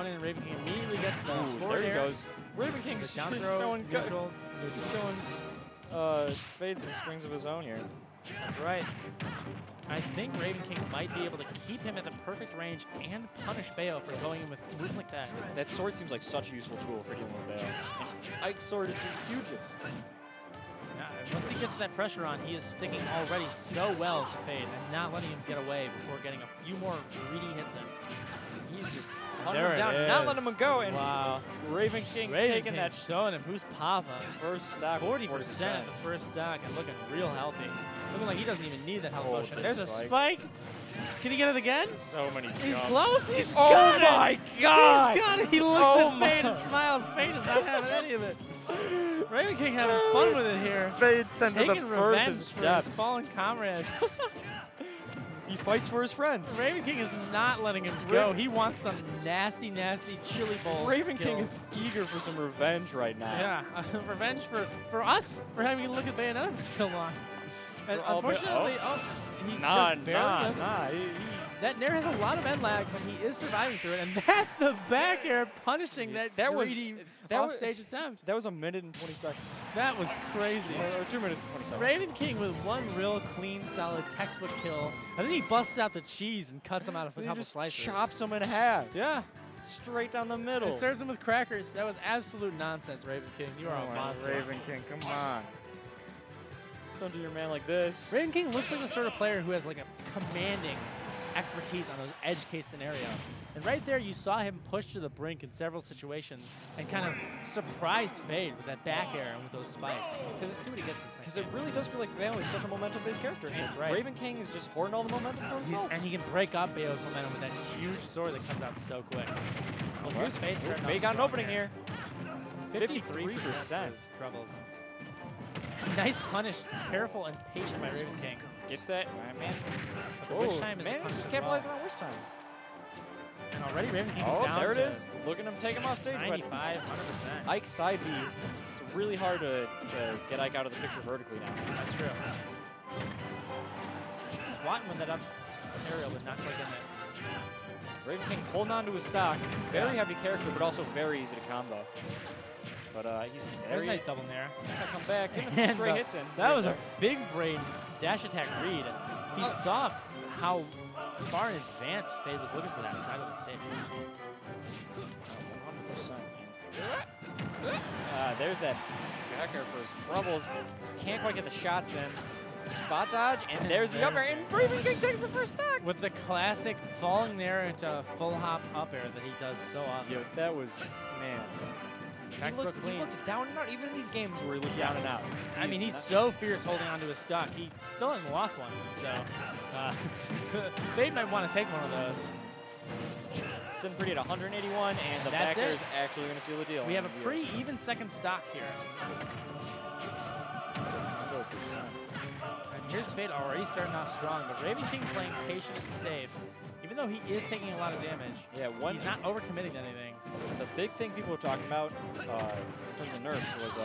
going in, and Ravenking immediately gets the there he goes. Ravenking's down throw, neutral. Just showing Fade some strings of his own here. That's right. I think Ravenking might be able to keep him at the perfect range and punish Bayo for going in with moves like that. That sword seems like such a useful tool for dealing with Bayo. Ike's sword is the hugest. Yeah, once he gets that pressure on, he is sticking already so well to Fade and not letting him get away before getting a few more greedy hits in. He's just hunting him down, not letting him go. And wow. Ravenking taking that, showing him who's Papa. First stock, 40% at the first stock and looking real healthy. Looking like he doesn't even need that health potion. There's a spike. Can he get it again? So many jumps. He's close. He's got it. Oh my God. He's got it. He looks at Fade and smiles. Fade is not having any of it. Ravenking having fun with it here. Fade sent to the furthest for his fallen comrades. He fights for his friends. Ravenking is not letting him go. He wants some nasty, nasty chili bowl. Ravenking is eager for some revenge right now. Yeah, revenge for us for having to look at Bayonetta for so long. And unfortunately, he just barely that Nair has a lot of end lag, but he is surviving through it, and that's the back air punishing that greedy offstage attempt. That was a minute and 20 seconds. That was crazy. Or 2 minutes and 20 seconds. Ravenking with one real clean, solid textbook kill, and then he busts out the cheese and cuts him out of a couple slices. Chops him in half. Yeah. Straight down the middle. It serves him with crackers. That was absolute nonsense, Ravenking. You are a monster. Ravenking, come on. Don't do your man like this. Ravenking looks like the sort of player who has like a commanding expertise on those edge case scenarios. And right there, you saw him push to the brink in several situations and kind of surprised Fade with that back air and with those spikes. Because see what he gets this thing. Because it really does feel like Bayo is such a momentum-based character. That's right. Ravenking is just hoarding all the momentum for himself. And he can break up Bayo's momentum with that huge sword that comes out so quick. Well, here's Fade starting Fade got an opening here. 53% troubles. Nice punish, careful and patient by Ravenking. Gets that, man. Wish time is just capitalizing on wish time. And already Ravenking is down. Oh, there it is. Look at him take him off stage. 95, 100%. Ike's side B. It's really hard to get Ike out of the picture vertically now. That's true. Swatting with that up aerial, but not quite getting it. Ravenking holding on to his stock. Very heavy character, but also very easy to combo. But he's there's a nice double Nair. Come back, give him some straight hits in. That was a big brain dash attack read. He saw how far in advance Fade was looking for that side of the stage. 100%. There's that back air for his troubles. Can't quite get the shots in. Spot dodge, and there's the up air, and Ravenking takes the first stock. With the classic falling there into a full hop up air that he does so often. Yo, that was, man. He looks down and out, even in these games where he looks down and out. I mean, he's so fierce holding onto his stock. He still hasn't lost one, so Fade might want to take one of those. Sitting pretty at 181, and the backer is actually going to seal the deal. We have a pretty even second stock here. 100%. And here's Fade already starting off strong, but Ravenking playing patient and safe. Even though he is taking a lot of damage, he's not overcommitting to anything. The big thing people were talking about in terms of nerfs was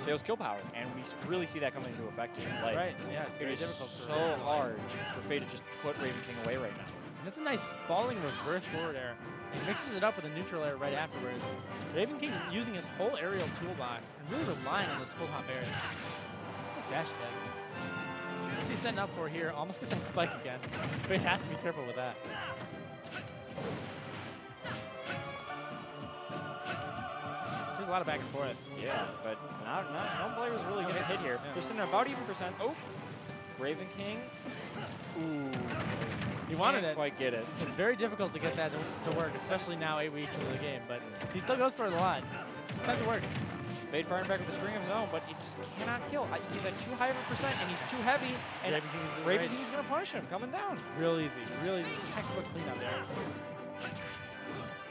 Bayo's kill power, and we really see that coming into effect here. Like, right, yeah, it's very difficult. So hard for Fade to just put Ravenking away right now. And that's a nice falling reverse forward air. He mixes it up with a neutral air right afterwards. Ravenking using his whole aerial toolbox and really relying on those full hop airs. Nice dash attack. What's he setting up for here? Almost get that spike again. But he has to be careful with that. There's a lot of back and forth. Yeah, but no player's really getting hit here. They're sitting at about even percent. Oh, Ravenking. Ooh. He wanted it. Quite get it. It's very difficult to get that to work, especially now 8 weeks into the game. But he still goes for the line. Sometimes it works. Fade firing back with a string of his own, but he just cannot kill. He's at too high of a percent, and he's too heavy, and Ravenking's going to punish him, coming down. Real easy. Textbook cleanup there.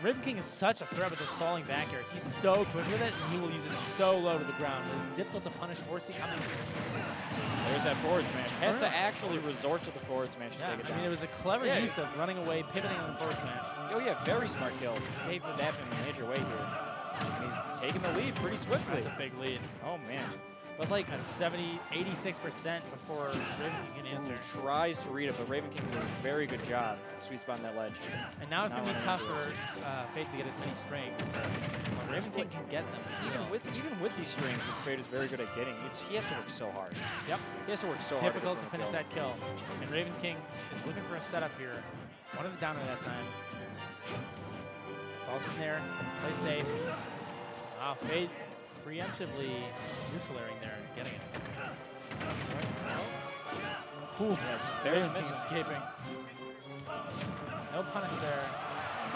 Ravenking is such a threat with those falling back airs. He's so quick with it, and he will use it so low to the ground. It's difficult to punish or see coming. There's that forward smash. Has to actually resort to the forward smash to take it down. I mean, it was a clever use of running away, pivoting on the forward smash. Oh yeah, very smart kill. Fade's adapting in a major way here. And he's taking the lead pretty swiftly. That's a big lead. Oh man. But like at 86% before Ravenking can answer. Tries to read it, but Ravenking did a very good job sweet spotting that ledge. And now it's going to be tough for Fade to get as many strings. Well, Ravenking can get them. Even with these strings, which Fade is very good at getting, he has to work so hard. Yep. He has to work so hard. Difficult to finish that kill. And Ravenking is looking for a setup here. One of the downer that time. Falls from there. Play safe. Wow, Fade preemptively neutral airing there and getting it. Ooh, yeah, just barely missing. Escaping. No punish there.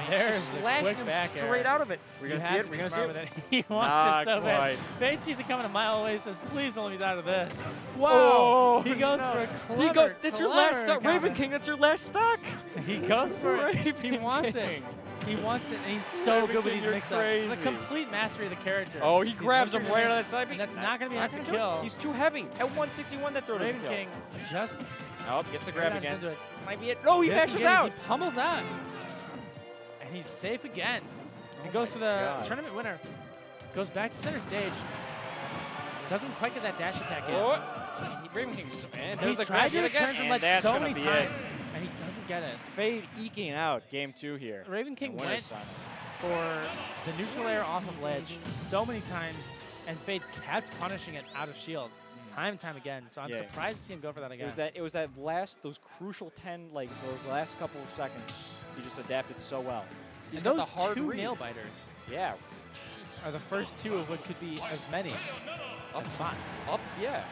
There's the quick back straight out of it. We're going to see it. We're going to see it. He wants it so bad. Fade sees it coming a mile away, says, please don't let me out of this. Wow. Oh, he goes for a clever, that's your last stock. Ravenking, that's your last stock. He goes for it. He wants it. He wants it, and he's so good with these mix-ups. The complete mastery of the character. Oh, he grabs him right out of the side. And that's not going to be enough to kill. He's too heavy. At 161, that throw doesn't kill. Ravenking just... Oh, gets the grab again. This might be it. No, he maxes out. He pummels out. And he's safe again. He goes to the tournament winner. Goes back to center stage. Doesn't quite get that dash attack in. Ravenking's and he's tried to return from ledge so many times, and he doesn't get it. Fade eking out game 2 here. Ravenking went for the neutral air off of ledge so many times, and Fade kept punishing it out of shield. Time and time again, so I'm surprised to see him go for that again. It was that last, those crucial 10, like those last couple of seconds, he just adapted so well. He's got those two nail biters. Yeah. Are the first 2 of what could be as many. Up spot. Yeah.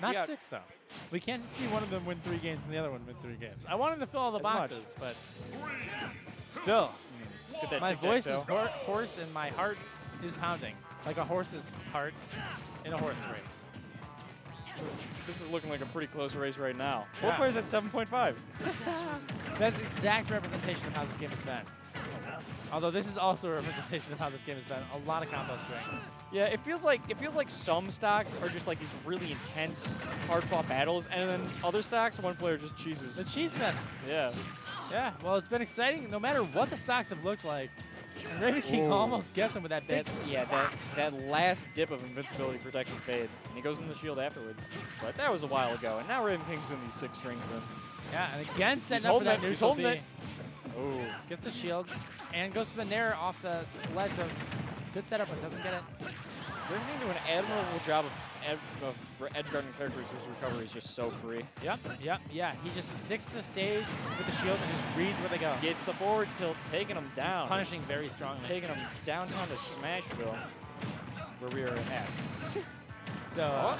Not 6 though. We can't see one of them win 3 games and the other one win 3 games. I wanted to fill all the boxes, but still, my voice is hoarse and my heart is pounding like a horse's heart in a horse race. This is looking like a pretty close race right now. Both players at 7.5. That's exact representation of how this game has been. Although this is also a representation of how this game has been. A lot of combo strings. Yeah, it feels like some stocks are just like these really intense, hard-fought battles, and then other stocks, one player just cheeses. The cheese fest. Yeah. Yeah. Well, it's been exciting, no matter what the stocks have looked like. And Ravenking almost gets him with that big that last dip of invincibility protecting Fade. And he goes in the shield afterwards. But that was a while ago, and now Ravenking's in these 6 strings in. Yeah, and again setting up for that neutral B. Oh. Gets the shield and goes for the nair off the ledge. So it's a good setup, but doesn't get it. Ravenking doing an admirable job of edge guarding characters whose recovery is just so free. Yep, yeah. He just sticks to the stage with the shield and just reads where they go. Gets the forward tilt, taking them down. He's punishing very strongly. Taking them downtown to Smashville, where we are at. So,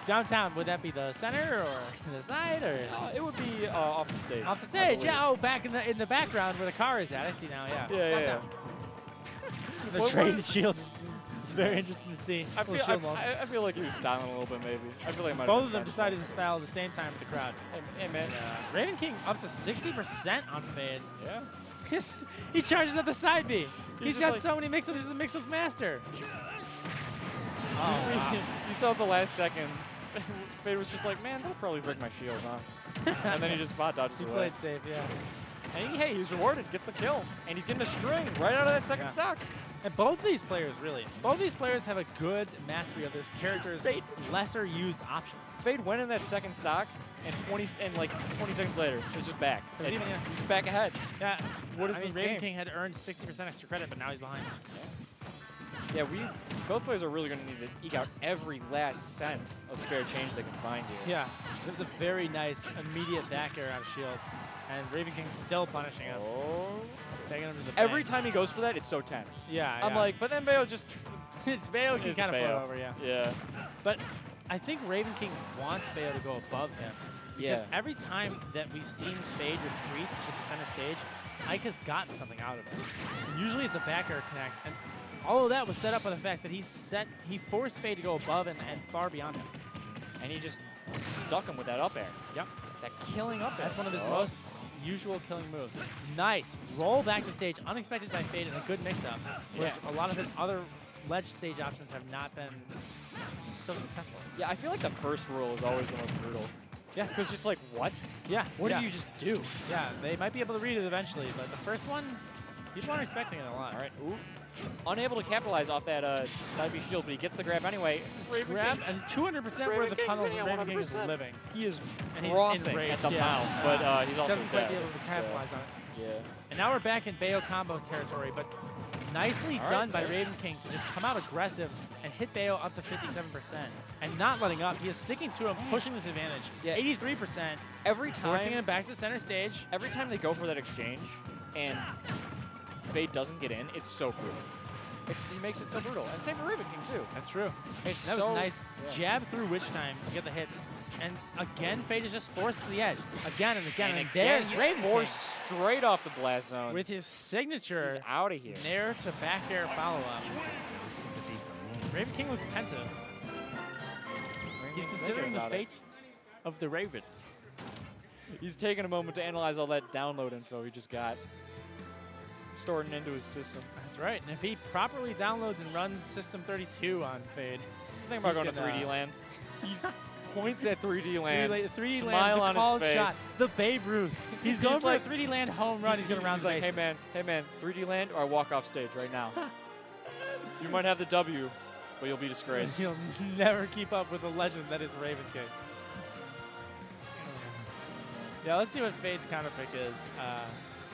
downtown, would that be the center or the side, or? It would be off the stage. Off the stage, yeah. Oh, back in the background where the car is at. I see now. Yeah. Yeah. The traded shields. It's very interesting to see. I feel like he was styling a little bit, maybe. I feel like both of them decided to style at the same time with the crowd. Hey man. Ravenking up to 60% on Fade. Yeah. He charges up the side B. He's got so many mix-ups. He's the mix-up master. Oh, wow. You saw the last second. Fade was just like, man, that'll probably break my shield, huh? And then he just spot dodges away. He played safe, yeah. And he was rewarded, gets the kill. And he's getting a string right out of that second stock. And both of these players, really, have a good mastery of their characters' lesser used options. Fade went in that second stock, and 20 seconds later, he's just back. He's back ahead. Yeah. What is this game? Ravenking had earned 60% extra credit, but now he's behind. Yeah, both players are really going to need to eke out every last cent of spare change they can find here. Yeah, there was a very nice immediate back air out of shield, and Ravenking's still punishing him. Oh. Taking him to the every time he goes for that, it's so tense. Yeah, I'm like, but then Bayo just... Bayo can kind of float over, yeah. Yeah. But I think Ravenking wants Bayo to go above him. Because every time that we've seen Fade retreat to the center stage, Ike has gotten something out of it. And usually it's a back air connect, and all of that was set up by the fact that he forced Fade to go above and far beyond him. And he just stuck him with that up air. Yep. That killing up air. That's one of his most usual killing moves. Nice. Roll back to stage, unexpected by Fade, and a good mix-up. Whereas a lot of his other ledge stage options have not been so successful. Yeah, I feel like the first roll is always the most brutal. Yeah. Because it's like, what? Yeah. What do you just do? Yeah, they might be able to read it eventually, but the first one, People aren't expecting it a lot. All right. Ooh. Unable to capitalize off that side B shield, but he gets the grab anyway. Grab and 200% where the tunnels of Ravenking is living. He is And he's frothing enraged, at the yeah. mouth, but he's also Doesn't quite dead. be able to capitalize on it. Yeah. And now we're back in Bayo combo territory, but nicely done by Ravenking to just come out aggressive and hit Bayo up to 57% and not letting up. He is sticking to him, pushing this advantage. Yeah. 83%. Every time, Forcing him back to center stage. every time they go for that exchange and Fade doesn't get in, it's so brutal. He makes it so brutal. And same for Ravenking, too. That's true. It's That so, was a nice jab through Witch Time to get the hits. And again, Fade is just forced to the edge. Again and again. And there's he's Ravenking forced straight off the blast zone. with his signature He's out of here. nair to back air follow-up. Ravenking looks pensive. He's considering the fate of the Raven. He's taking a moment to analyze all that download info he just got. Stored it into his system. That's right. And if he properly downloads and runs System 32 on Fade, Think about going to 3D land. He points at 3D land. 3D smile land, the on called his shot, face. the Babe Ruth. He's going for like- a 3D land home run. He's going to round He's like, bases. hey man, 3D land or I walk off stage right now. You might have the W, but you'll be disgraced. He'll never keep up with the legend that is Ravenking. Yeah, let's see what Fade's counterpick is.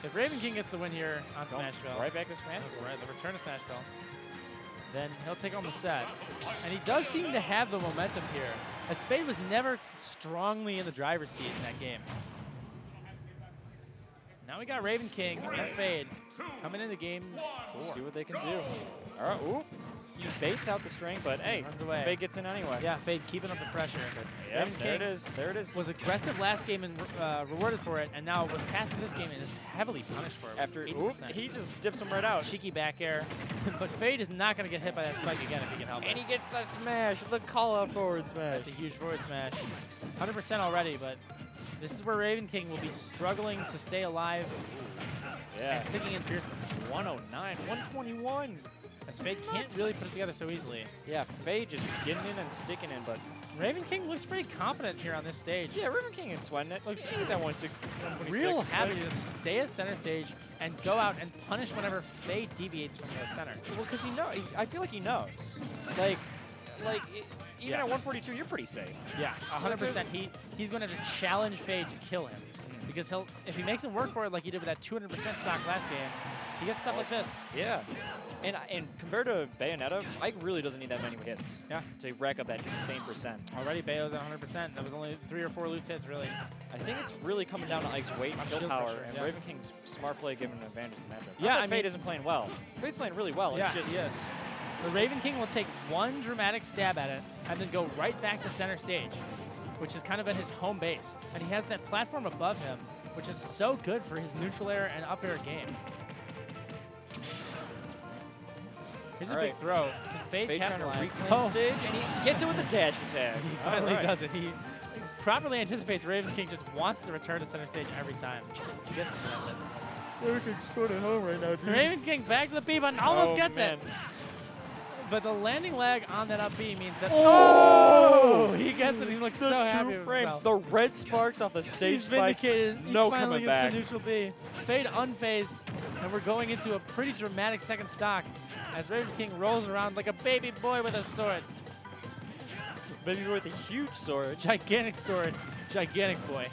If Ravenking gets the win here on Smashville, Right back to Smashville. right, the return to Smashville, then he'll take on the set. And he does seem to have the momentum here, as Fade was never strongly in the driver's seat in that game. Now we got Ravenking against Fade coming into game 4. See what they can do. All right, ooh. He baits out the string, but hey, Runs away. Fade gets in anyway. Yeah, Fade keeping up the pressure. Yep, Ravenking there it is. There it is. was aggressive last game and rewarded for it, and now was passing this game and is heavily punished for it. After, with oop, 80%. he just dips him right out. Cheeky back air. But Fade is not going to get hit by that spike again if he can help it. And he gets the smash, the call-out forward smash. That's a huge forward smash. 100% already, but this is where Ravenking will be struggling to stay alive and sticking in fiercely. 109, 121. As Fade can't really put it together so easily. Yeah, Fade just getting in and sticking in, but Ravenking looks pretty confident here on this stage. yeah, Ravenking ain't sweating it. Looks he's at 126. Real happy to just stay at center stage and go out and punish whenever Fade deviates from the center. Well, because he knows. I feel like he knows. Like even at 142, you're pretty safe. Yeah, 100%. He's going to have to challenge Fade to kill him. Because if he makes him work for it like he did with that 200% stock last game, he gets stuff like this. Yeah. And compared to Bayonetta, Ike really doesn't need that many hits to rack up that insane percent. Already Bayo's at 100%. That was only 3 or 4 loose hits, really. I think it's really coming down to Ike's weight and kill shield power, pressure, and yeah. Ravenking's smart play giving an advantage in the matchup. Yeah, Not that I mean- Fade isn't playing well. Fade's playing really well. Yeah, It's just, yes. The Ravenking will take one dramatic stab at it and then go right back to center stage, which has kind of been his home base. And he has that platform above him, which is so good for his neutral air and up air game. Here's a big throw. Can Fade Fade trying to capitalize? reclaim stage, and he gets it with a dash attack. He finally does it. He properly anticipates Ravenking just wants to return to center stage every time. He gets it. Raveking's foot at home right now, dude. Ravenking back to the B button, almost gets man. it. But the landing lag on that up B means that he gets it. He looks so happy with himself. The red sparks off the stage He's spikes. vindicated. No he finally coming back. gets the neutral B. Fade unfazed, and we're going into a pretty dramatic second stock as Ravenking rolls around like a baby boy with a sword. Baby boy with a huge sword. Gigantic sword, gigantic boy.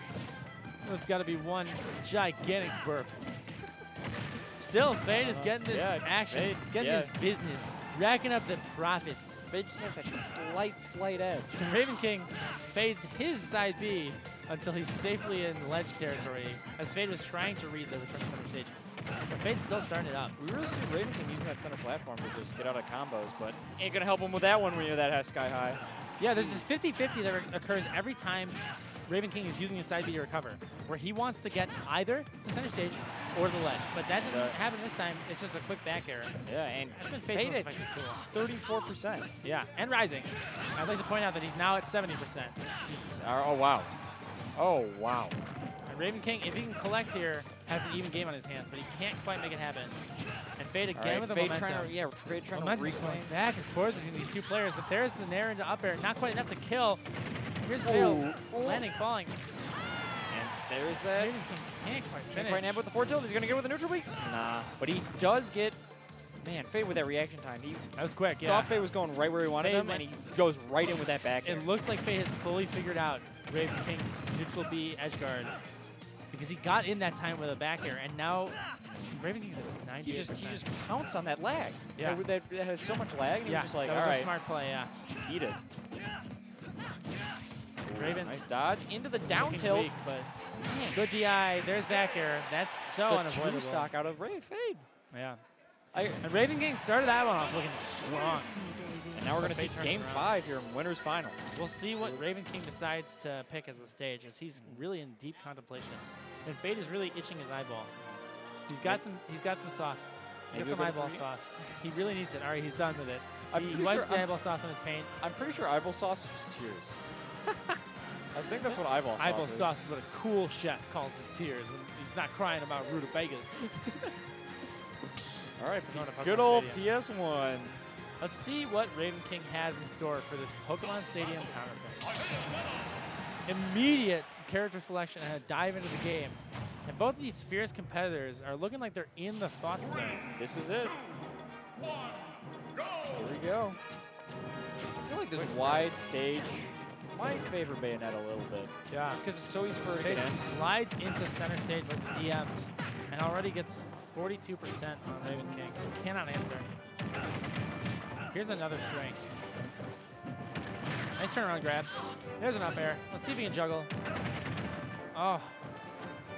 That's got to be one gigantic burp. Still, Fade is getting this action, Fade, getting his business, racking up the profits. Fade just has that slight edge. And Ravenking fades his side B until he's safely in ledge territory, as Fade was trying to read the return to center stage. But Fade's still starting it up. We really see Ravenking using that center platform to just get out of combos, but ain't gonna help him with that one when you're that high sky high. Yeah, there's this 50-50 that occurs every time Ravenking is using his side B to recover, where he wants to get either to center stage or the ledge. But that doesn't happen this time. It's just a quick back air. Yeah, and That's been Fade's most effective tool. 34%. Yeah, and rising. I'd like to point out that he's now at 70%. Oh, wow. Oh, wow. And Ravenking, if he can collect here, has an even game on his hands, but he can't quite make it happen. And Fade again with the Fade momentum. Fade trying to Momentum's reclaim. going back and forth between these two players, but there's the nair into up air. Not quite enough to kill. Here's Bill landing, falling. And There's that. Ravenking can't quite finish. Can't quite nab with the forward tilt. He's going to get with a neutral B. Nah. But he does get, man, Fade with that reaction time. He That was quick, yeah. thought Fade was going right where he wanted him, and he goes right in with that back air. It looks like Fade has fully figured out Ravenking's neutral B edge guard because he got in that time with a back air, and now Ravenking's at 98%. He just pounced on that lag. Yeah. That has so much lag, and he was just like, that was all a right, smart play, yeah. eat it. Raven. Nice dodge into the down Looking tilt. weak, but good DI. There's back air. That's so The unavoidable. two stock out of Fade. Yeah. And Ravenking started that one off looking strong. And now we're going to see Game 5 here in Winners Finals. We'll see what Ravenking decides to pick as the stage, as he's really in deep contemplation. And Fade is really itching his eyeball. He's got some sauce. Get some eyeball sauce. He really needs it. All right, he's done with it. He wipes the eyeball sauce on his paint. I'm pretty sure eyeball sauce is just tears. I think that's what eyeball sauce is. Eyeball sauce is what a cool chef calls his tears when he's not crying about rutabagas. All right, good old PS1. Let's see what Ravenking has in store for this Pokemon Stadium counterpick. Immediate character selection and a dive into the game. And both of these fierce competitors are looking like they're in the thought zone. This is it. Here we go. I feel like this wide stage might favor Bayonetta a little bit. Yeah. Because it's so easy for her to Fade get in. slides into center stage with the DMs and already gets 42% on Ravenking. Cannot answer anything. Here's another string. Nice turnaround grab. There's an up air. Let's see if he can juggle. Oh.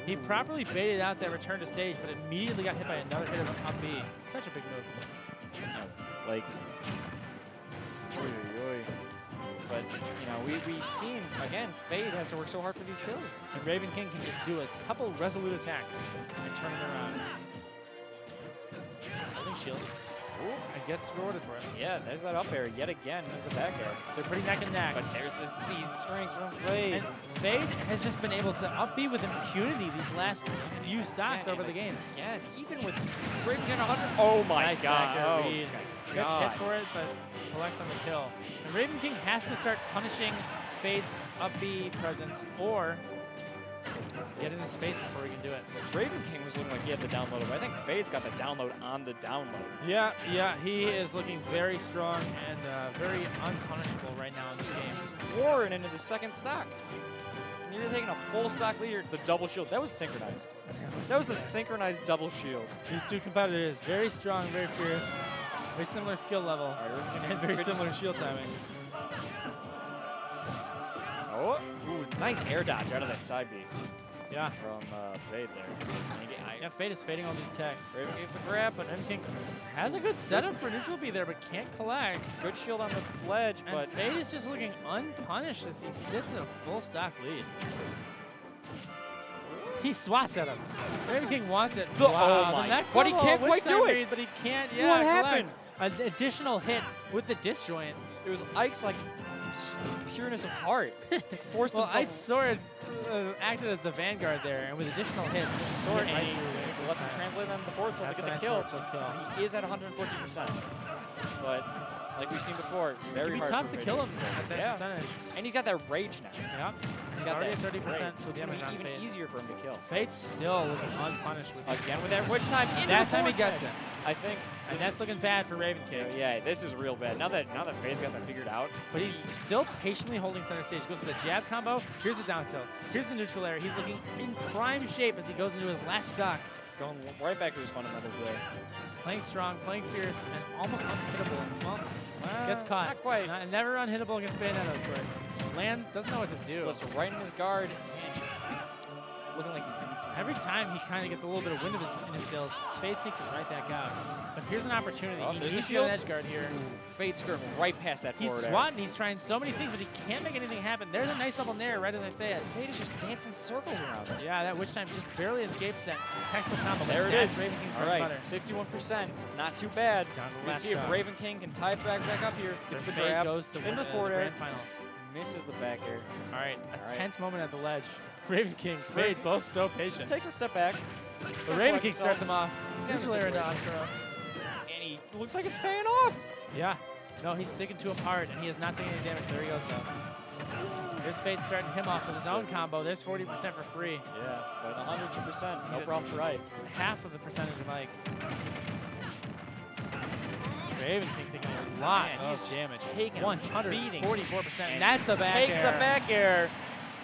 He properly baited out that return to stage, but immediately got hit by another hit of up B. Such a big move. Like, but, you know, we've seen, again, Fade has to work so hard for these kills. And Ravenking can just do a couple resolute attacks and turn it around. Holding shield. Ooh, and gets rewarded for it. Yeah, there's that up air yet again with the back air. They're pretty neck and neck. But there's these strings from Fade. And Fade has just been able to up B with impunity these last few stocks over the games. Yeah, even with Ravenking 100. Oh my nice god. Back air read. Oh Gets hit for it, but collects on the kill. And Ravenking has to start punishing Fade's up B presence or get in his face before he can do it. Ravenking was looking like he had the download, but I think Fade's got the download on the download. Yeah, he is looking very strong and very unpunishable right now in this game. He's roaring into the second stock. And you're taking a full stock leader to the double shield. That was synchronized. That was the synchronized double shield. These two competitors, very strong, very fierce, very similar skill level, and very similar shield timing. Oh, ooh, nice air dodge out of that side B. Yeah. From Fade there. Yeah, Fade is fading all these attacks. Raven gets the grab, but Ravenking has a good setup for neutral B there, but can't collect. Good shield on the ledge, and but Fade is just looking unpunished as he sits in a full stock lead. He swats at him. Ravenking wants it. Wow, the next but he level, can't quite do it. Read, but he can't. What Yeah, happened? An additional hit with the disjoint. It was Ike's like pureness of heart. Forced Well, himself. Ike's sword acted as the vanguard there, and with additional hits, His sword lets him translate them to the forward tilt to get the kill. He is at 114%. But like we've seen before, very It'd be hard tough for to Fade kill him to at that percentage. And he's got that rage now. Yeah. He's got already that at 30%. rage, so it's damage going on to be even Fade. easier for him to kill. Fade's still looking unpunished with it. Again with that witch time. That time he gets it. I think. And that's looking bad for Ravenking. Yeah, this is real bad. Now that Fade's got that figured out. But he's still patiently holding center stage. Goes to the jab combo. Here's the down tilt. Here's the neutral air. He's looking in prime shape as he goes into his last stock. Going right back to his fundamentals there. Playing strong, playing fierce, and almost unhittable. Well, gets caught. Not quite. Never unhittable against Bayonetta, of course. Lands, doesn't know what to do. Slips right in his guard. Looking like he beats him. Every time he kind of gets a little bit of wind in his sails, Fade takes it right back out. But here's an opportunity. Oh, he there's needs the to get an shield. edge guard here. Fade skirting right past that He's forward air. swatting, he's trying so many things, but he can't make anything happen. There's a nice double nair right as I say it. Fade is just dancing circles around it. Yeah, that witch time just barely escapes that textbook combo. There it That's is. Ravenking's All bread right, and butter. 61%. Not too bad. Down to the Let's last see if drop. Ravenking can tie it back up here. Gets the Fade grab. goes to into the win forward air. grand finals. Misses the back air. All right, a right. tense moment at the ledge. Ravenking, Fade, both so patient. Takes a step back. But Ravenking starts him off. Examine the Neutral air into situation. on throw. And he looks like it's paying off. Yeah. No, he's sticking to him hard, and he is not taking any damage. There he goes, though. There's Fade starting him off with his own combo. There's 40% for free. Yeah, but 102%. No problem for right. Half of the percentage of Mike. Ravenking taking a lot of damage. Taking 144%. And that's the back takes air. the back air.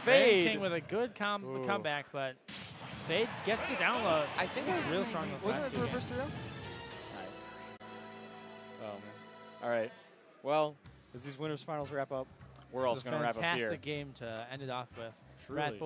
Fade. Ravenking with a good comeback, but Fade gets the download. I think it was real strong. Wasn't it the reverse 3-0? Oh, man. All right. Well, as these winners finals wrap up, we're also going to wrap up here. Fantastic game to end it off with. Truly.